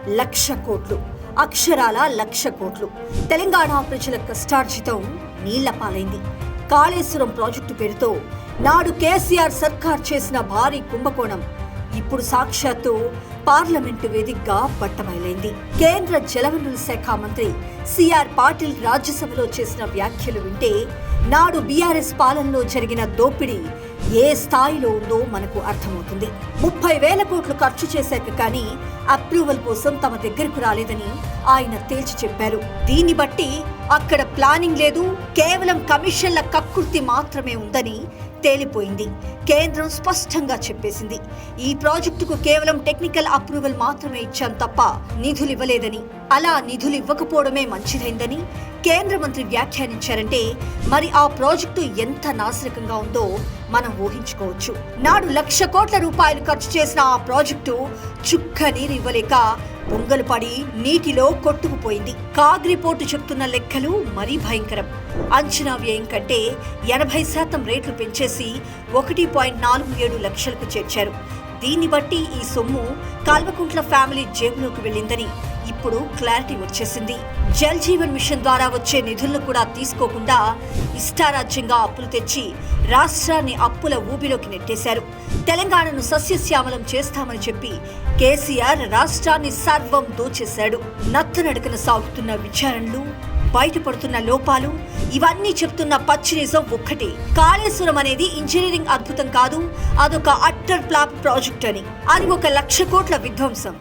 1,00,000 కోట్లు, అక్షరాల 1,00,000 కోట్లు. తెలంగాణ ప్రజల కష్టార్జితం నీళ్ల పాలైంది. కాళేశ్వరం ప్రాజెక్టు పేరుతో నాడు కేసీఆర్ సర్కార్ చేసిన భారీ కుంభకోణం ఇప్పుడు సాక్షాత్తు పార్లమెంటు వేదికగా బట్టబయలైంది. కేంద్ర జలవనరుల శాఖ మంత్రి సిఆర్ పాటిల్ రాజ్యసభలో చేసిన వ్యాఖ్యలు వింటే నాడు బీఆర్ఎస్ పాలనలో జరిగిన దోపిడీ ఏ స్థాయిలో ఉందో మనకు అర్థమవుతుంది. 30,000 కోట్లు ఖర్చు చేశాక కానీ అప్రూవల్ కోసం తమ దగ్గరకు రాలేదని ఆయన తేల్చి చెప్పారు. దీన్ని బట్టి అక్కడ ప్లానింగ్ లేదు, కేవలం కమిషన్ల కక్కుర్తి మాత్రమే ఉందని తేలిపోయింది. కేంద్రం స్పష్టంగా చెప్పేసింది, ఈ ప్రాజెక్టుకు కేవలం టెక్నికల్ అప్రూవల్ మాత్రమే ఇచ్చాం తప్ప నిధులు ఇవ్వలేదని. అలా నిధులు ఇవ్వకపోవడమే మంచిదైందని కేంద్ర మంత్రి వ్యాఖ్యానించారంటే మరి ఆ ప్రాజెక్టు ఎంత నాశనకంగా ఉందో మనం ఊహించుకోవచ్చు. నాడు 1,00,000 కోట్ల రూపాయలు ఖర్చు చేసిన ఆ ప్రాజెక్టు చుక్క నీరు ఇవ్వలేక పొంగలు పడి నీటిలో కొట్టుకుపోయింది. కాగ్ రిపోర్టు చెప్తున్న లెక్కలు మరీ భయంకరం. అంచనా వ్యయం కంటే 80% రేట్లు పెంచేసి 1.47 లక్షలకు చేర్చారు. దీన్ని బట్టి ఈ సొమ్ము కల్వకుంట్ల ఫ్యామిలీ జేబులోకి వెళ్ళిందని ఇప్పుడు క్లారిటీ వచ్చేసింది. జల్ జీవన్ మిషన్ ద్వారా వచ్చే నిధులను కూడా తీసుకోకుండా ఇష్టారాజ్యంగా అప్పులు తెచ్చి రాష్ట్రాన్ని అప్పుల ఊబిలోకి నెట్టేశారు. తెలంగాణను సస్యశ్యామలం చేస్తామని చెప్పి కేసీఆర్ రాష్ట్రాన్ని సర్వం దోచేశాడు. నత్తనడకన సాగుతున్న విచారణలు, బయటపడుతున్న లోపాలు, ఇవన్నీ చెప్తున్న పచ్చి నిజం ఒక్కటే, కాళేశ్వరం అనేది ఇంజనీరింగ్ అద్భుతం కాదు, అదొక అట్టర్ ఫ్లాప్ ప్రాజెక్ట్ అని. అది ఒక 1,00,000 కోట్ల విధ్వంసం.